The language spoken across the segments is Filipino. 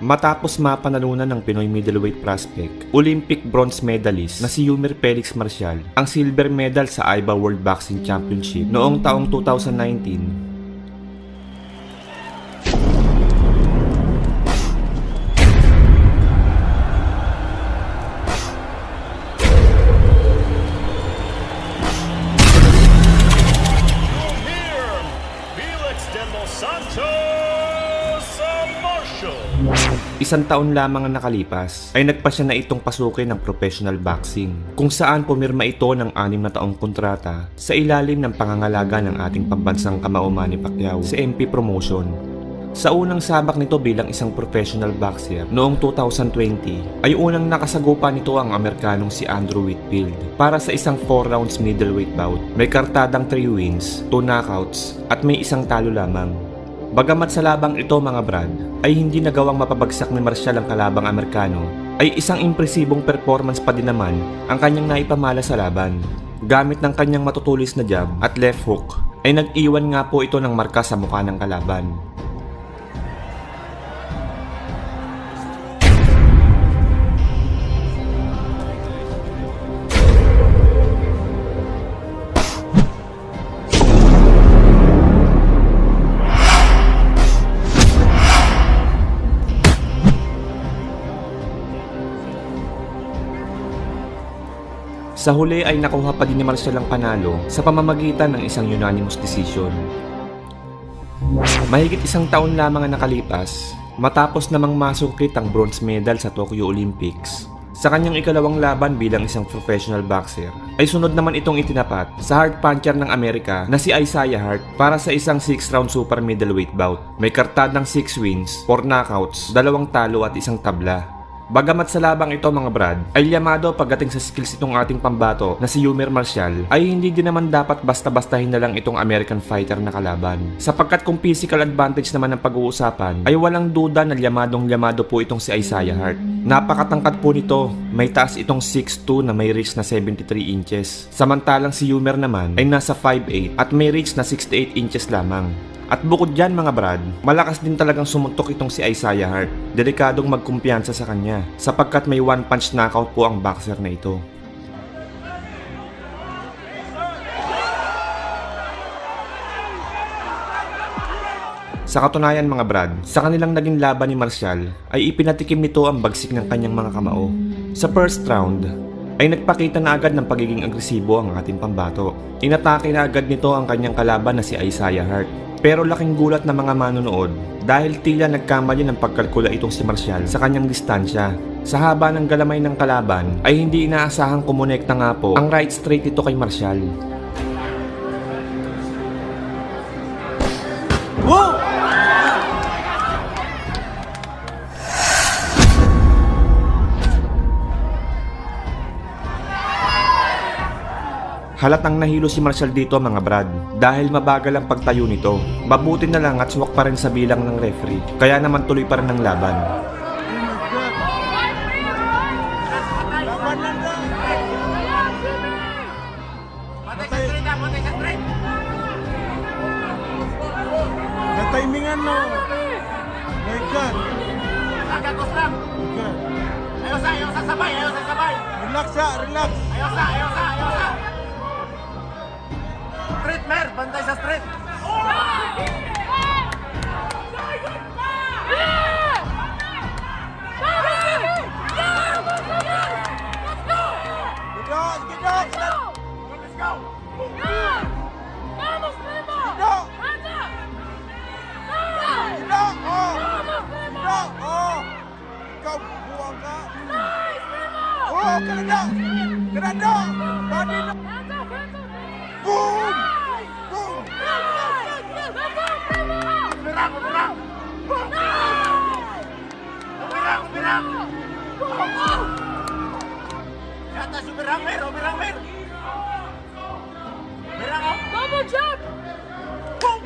Matapos mapanalunan ng Pinoy middleweight prospect, Olympic bronze medalist na si Yumer Felix Marcial ang silver medal sa IBA World Boxing Championship noong taong 2019. Isang taon lamang ang nakalipas ay nagpasya na itong pasukin ng professional boxing kung saan pumirma ito ng 6 na taong kontrata sa ilalim ng pangangalaga ng ating pambansang kamao Manny Pacquiao sa MP Promotion. Sa unang sabak nito bilang isang professional boxer noong 2020 ay unang nakasagupa nito ang Amerikanong si Andrew Whitfield para sa isang 4 rounds middleweight bout. May kartadang 3 wins, 2 knockouts at may isang talo lamang. Bagamat sa labang ito mga brad ay hindi nagawang mapabagsak ni Marcial ang kalabang Amerikano, ay isang impresibong performance pa din naman ang kanyang naipamala sa laban. Gamit ng kanyang matutulis na jab at left hook ay nag-iwan nga po ito ng marka sa mukha ng kalaban. Sa huli ay nakuha pa din ni Marcial ang panalo sa pamamagitan ng isang unanimous decision. Mahigit isang taon lamang ang nakalipas matapos namang masukit ang bronze medal sa Tokyo Olympics. Sa kanyang ikalawang laban bilang isang professional boxer ay sunod naman itong itinapat sa hard puncher ng Amerika na si Isaiah Hart para sa isang 6-round super middleweight bout. May kartadang 6 wins, 4 knockouts, 2 talo at 1 tabla. Bagamat sa labang ito mga brad ay yamado pagdating sa skills itong ating pambato na si Yumer Marcial, ay hindi din naman dapat basta-bastahin na lang itong American fighter na kalaban. Sapagkat kung physical advantage naman ang pag-uusapan ay walang duda na yamadong-yamado po itong si Isaiah Hart. Napakatangkad po nito, may taas itong 6'2 na may reach na 73 inches. Samantalang si Yumer naman ay nasa 5'8 at may reach na 68 inches lamang. At bukod dyan mga brad, malakas din talagang sumuntok itong si Isaiah Hart. Delikadong magkumpiyansa sa kanya sapagkat may one punch knockout po ang boxer na ito. Sa katunayan mga brad, sa kanilang naging laban ni Marcial ay ipinatikim nito ang bagsik ng kanyang mga kamao. Sa first round ay nagpakita na agad ng pagiging agresibo ang ating pambato. Inatake na agad nito ang kanyang kalaban na si Isaiah Hart. Pero laking gulat ng mga manonood dahil tila nagkamali ng pagkalkula itong si Marcial sa kanyang distansya. Sa haba ng galamay ng kalaban ay hindi inaasahang kumonekta nga po ang right straight ito kay Marcial. Wow! Halatang nahilo si Marcial dito mga brad dahil mabagal ang pagtayo nito. Mabuti na lang at suwak pa rin sa bilang ng referee, kaya naman tuloy pa rin ang laban. Natimingan no. My God. Agakos lang. Ayaw sa sabay. Relax ya, relax. Ayaw sa. Street, mer, bantay sa street. Let's go. Kenapa? Body boom! Boom! Umirang! Yata sumirang, mer! Umirang, oh! Double jump! Boom!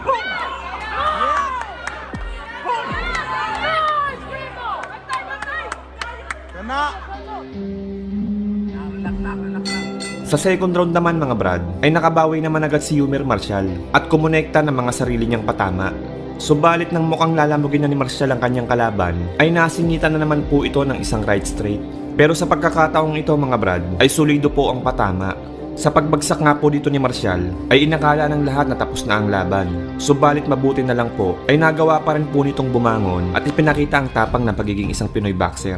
Boom! Nice, Primo! Bantay! Kena! Relax lang. Sa second round naman mga brad ay nakabawi naman agad si Yumer Marcial at kumonekta ng mga sarili niyang patama. Subalit nang mukhang lalamugin na ni Martial ang kanyang kalaban, ay nasingitan na naman po ito ng isang right straight. Pero sa pagkakataong ito mga brad, ay solido po ang patama. Sa pagbagsak nga po dito ni Martial, ay inakala ng lahat na tapos na ang laban. Subalit mabuti na lang po, ay nagawa pa rin po nitong bumangon at ipinakita ang tapang ng pagiging isang Pinoy boxer.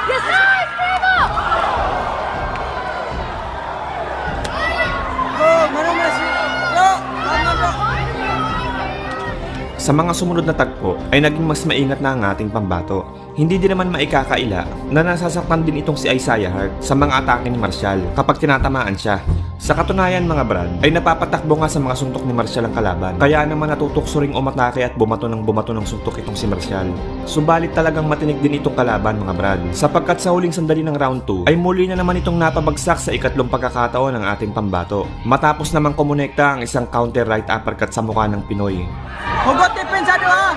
Yes, sir! Primo! Go! Meron na si... Bro! Tama bro! Sa mga sumunod na tagpo ay naging mas maingat na ang ating pambato. Hindi din naman maikakaila na nasasaktan din itong si Isaiah Hart sa mga atake ni Martial kapag tinatamaan siya. Sa katunayan mga brad, ay napapatakbo nga sa mga suntok ni Martial ang kalaban. Kaya naman natutukso ring umatake at bumato ng suntok itong si Martial. Subalit talagang matinig din itong kalaban mga brad. Sapagkat sa huling sandali ng round 2 ay muli na naman itong napabagsak sa ikatlong pagkakataon ng ating pambato. Matapos namang kumonekta ang isang counter right uppercut sa mukha ng Pinoy. Hugot depensado ha!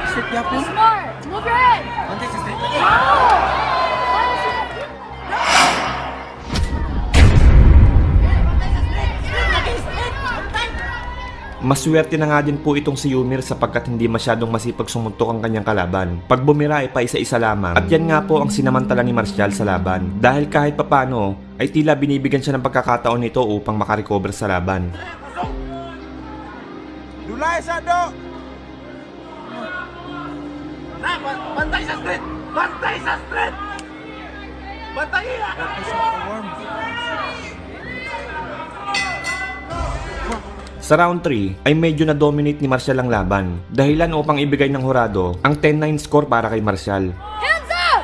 Sit niya po. Smart! Move your head! Maswerte na nga din po itong si Yumir sapagkat hindi masyadong masipag sumuntok ang kanyang kalaban. Pag bumira ay pa isa-isa lamang. At yan nga po ang sinamantala ni Martial sa laban. Dahil kahit papano ay tila binibigyan siya ng pagkakataon nito upang makarecover sa laban. Dulay sa do! Na, bantay sa street! Bantay sa street! Bantay iya! Sa round 3 ay medyo na-dominate ni Martial ang laban. Dahilan upang ibigay ng hurado ang 10-9 score para kay Martial. Hands up!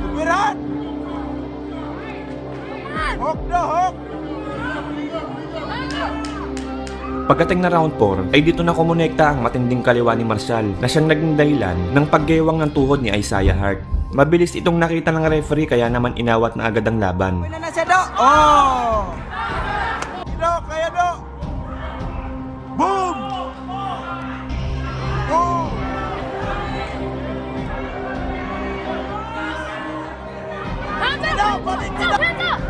Tubiran! Hok do, hok! Pagdating na round 4 ay dito na kumonekta ang matinding kaliwa ni Martial na siyang naging dahilan ng paggewang ng tuhod ni Isaiah Hart. Mabilis itong nakita ng referee kaya naman inawat na agad ang laban. Wala na siya do! Oh! Do, kaya do! Boom! Boom! Hands up! Hands up!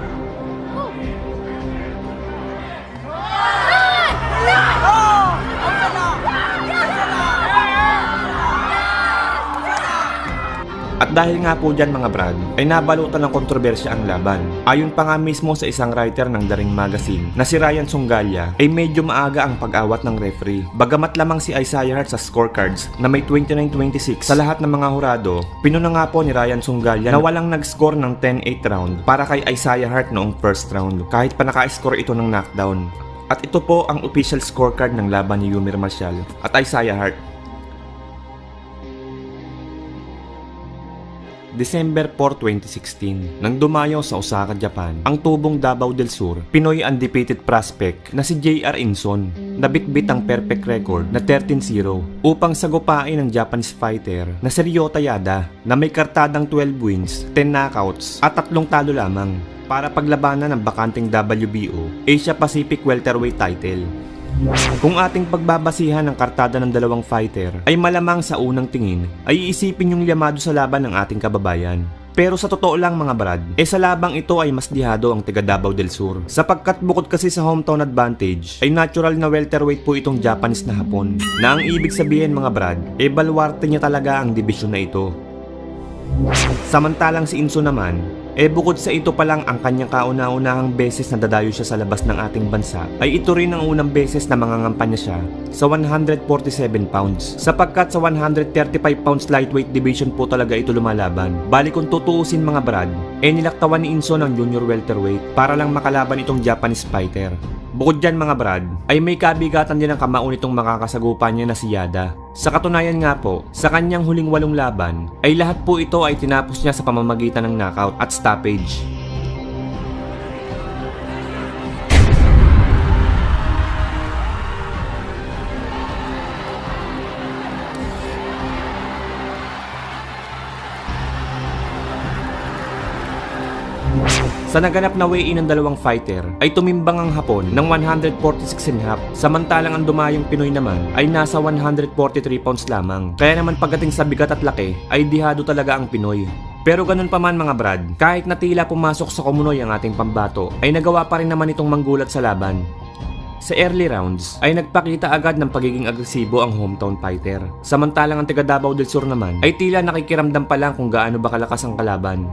Oh! Ang sana! At dahil nga po dyan mga brad, ay nabalutan ng kontrobersya ang laban. Ayon pa nga mismo sa isang writer ng The Ring Magazine na si Ryan Sunggalya, ay medyo maaga ang pag-awat ng referee. Bagamat lamang si Isaiah Hart sa scorecards na may 29-26 sa lahat ng mga hurado, pinuna nga po ni Ryan Sunggalya na walang nag-score ng 10-8 round para kay Isaiah Hart noong first round, kahit pa naka-score ito ng knockdown. At ito po ang official scorecard ng laban ni Yumir Martial at Isaiah Hart. December 4, 2016, nang dumayo sa Osaka, Japan, ang tubong Davao del Sur, Pinoy undefeated prospect na si JR Inson, nabitbit ang perfect record na 13-0 upang sagupain ang Japanese fighter na si Ryota Yada na may kartadang 12 wins, 10 knockouts at 3 talo lamang para paglabanan ng bakanting WBO Asia Pacific welterweight title. Kung ating pagbabasihan ng kartada ng dalawang fighter ay malamang sa unang tingin ay iisipin yung yamado sa laban ng ating kababayan. Pero sa totoo lang mga brad, sa labang ito ay mas dihado ang taga Davao del Sur. Sapagkat bukod kasi sa hometown advantage, ay natural na welterweight po itong Japanese na Hapon. Na ang ibig sabihin mga brad, baluarte niya talaga ang dibisyon na ito. Samantalang si Inso naman, bukod sa ito pa lang ang kanyang kauna-unahang beses na dadayo siya sa labas ng ating bansa, ay ito rin ang unang beses na mangangampanya siya sa 147 pounds. Sapagkat sa 135 pounds lightweight division po talaga ito lumalaban. Bali kung tutuusin mga brad, nilaktawan ni Inso ng junior welterweight para lang makalaban itong Japanese fighter. Bukod dyan mga brad, ay may kabigatan din ang kamao nitong makakasagupan niya na si Yada. Sa katunayan nga po, sa kanyang huling 8 laban, ay lahat po ito ay tinapos niya sa pamamagitan ng knockout at stoppage. Sa naganap na weigh-in ng dalawang fighter, ay tumimbang ang Hapon ng 146.5, samantalang ang dumayong Pinoy naman ay nasa 143 pounds lamang. Kaya naman pagdating sa bigat at laki, ay dihado talaga ang Pinoy. Pero ganun pa man mga brad, kahit na tila pumasok sa Kumunoy ang ating pambato, ay nagawa pa rin naman itong manggulat sa laban. Sa early rounds ay nagpakita agad ng pagiging agresibo ang hometown fighter. Samantalang ang taga Davao del Sur naman ay tila nakikiramdam pa lang kung gaano ba kalakas ang kalaban.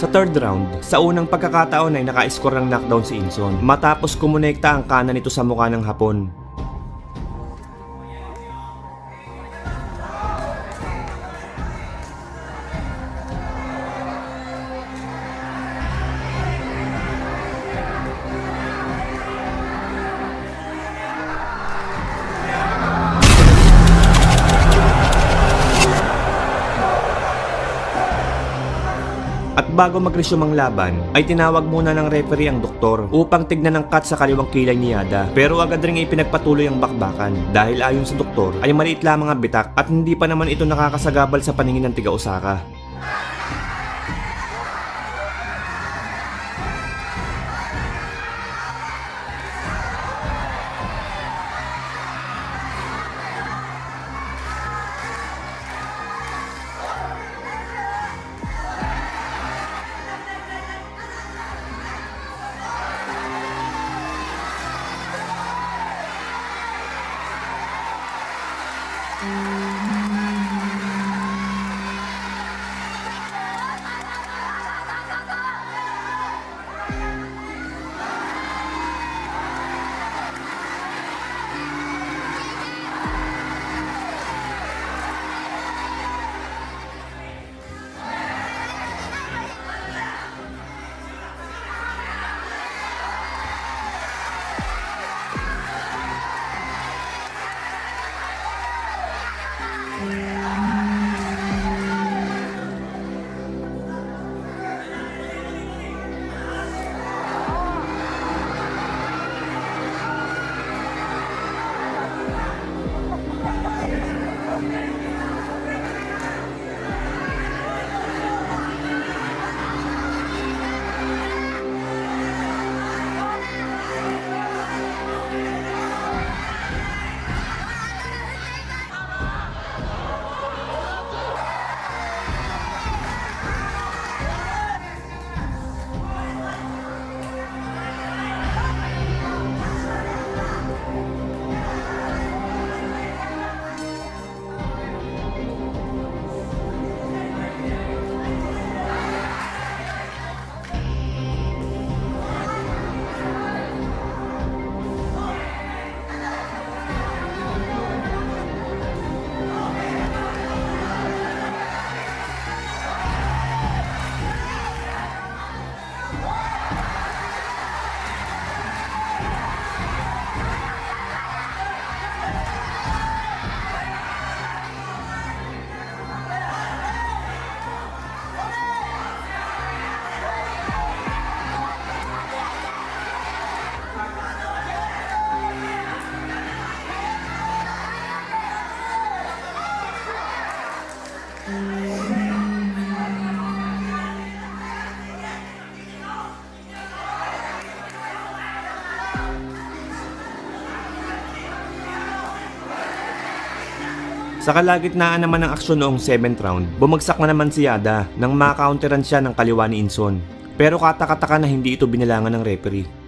Sa third round, sa unang pagkakataon ay naka-score ng knockdown si Inson matapos kumonekta ang kanan nito sa mukha ng Hapon. At bago mag-resume ang laban, ay tinawag muna ng referee ang doktor upang tignan ang cut sa kaliwang kilay ni Yada. Pero agad ring ipinagpatuloy ang bakbakan dahil ayon sa doktor ay maliit lamang ang bitak at hindi pa naman ito nakakasagabal sa paningin ng tiga Osaka. Sa kalagitnaan naman ng aksyon noong 7th round, bumagsak na naman si Yada nang makaunteran siya ng kaliwa ni Inson. Pero katakataka na hindi ito binalangan ng referee.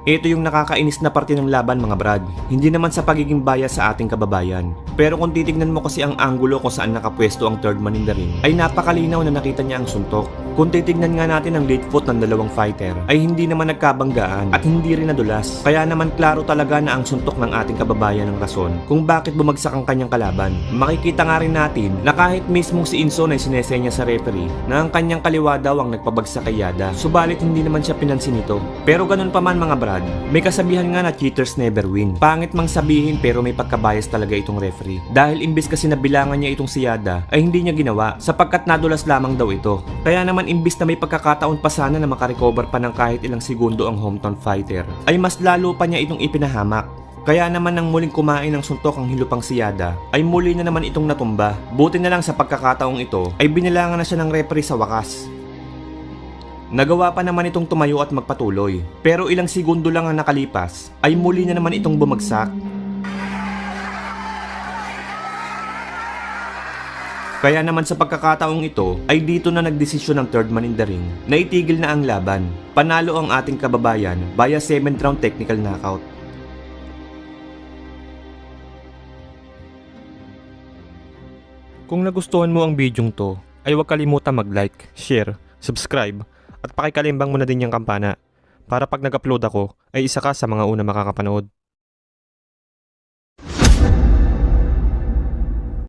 Ito yung nakakainis na parte ng laban mga brad. Hindi naman sa pagiging bias sa ating kababayan. Pero kung titignan mo kasi ang anggulo kung saan nakapwesto ang third man in the ring, ay napakalinaw na nakita niya ang suntok. Kung titignan nga natin ang late foot ng dalawang fighter, ay hindi naman nagkabanggaan at hindi rin nadulas. Kaya naman klaro talaga na ang suntok ng ating kababayan ang rason kung bakit bumagsak ang kanyang kalaban. Makikita nga rin natin na kahit mismong si Inson ay sinesenya sa referee na ang kanyang kaliwa daw ang nagpabagsak kay Yada. Subalit hindi naman siya pinansin ito. Pero ganun pa man mga brad, may kasabihan nga na cheaters never win. Pangit mang sabihin pero may pagkabias talaga itong referee. Dahil imbis kasi nabilangan niya itong si Yada ay hindi niya ginawa sapagkat nadulas lamang daw ito. Kaya naman imbis na may pagkakataon pa sana na makarecover pa ng kahit ilang segundo ang hometown fighter, ay mas lalo pa niya itong ipinahamak. Kaya naman nang muling kumain ng suntok ang hilupang si Yada, ay muli na naman itong natumba. Buti na lang sa pagkakataong ito ay binilangan na siya ng referee sa wakas. Nagawa pa naman itong tumayo at magpatuloy. Pero ilang segundo lang ang nakalipas, ay muli na naman itong bumagsak. Kaya naman sa pagkakataong ito, ay dito na nagdesisyon ng third man in the ring na itigil na ang laban. Panalo ang ating kababayan via 7th round technical knockout. Kung nagustuhan mo ang bidyong to, ay huwag kalimutan mag-like, share, subscribe, at pakikalimbang mo na din yung kampana para pag nag-upload ako ay isa ka sa mga una makakapanood.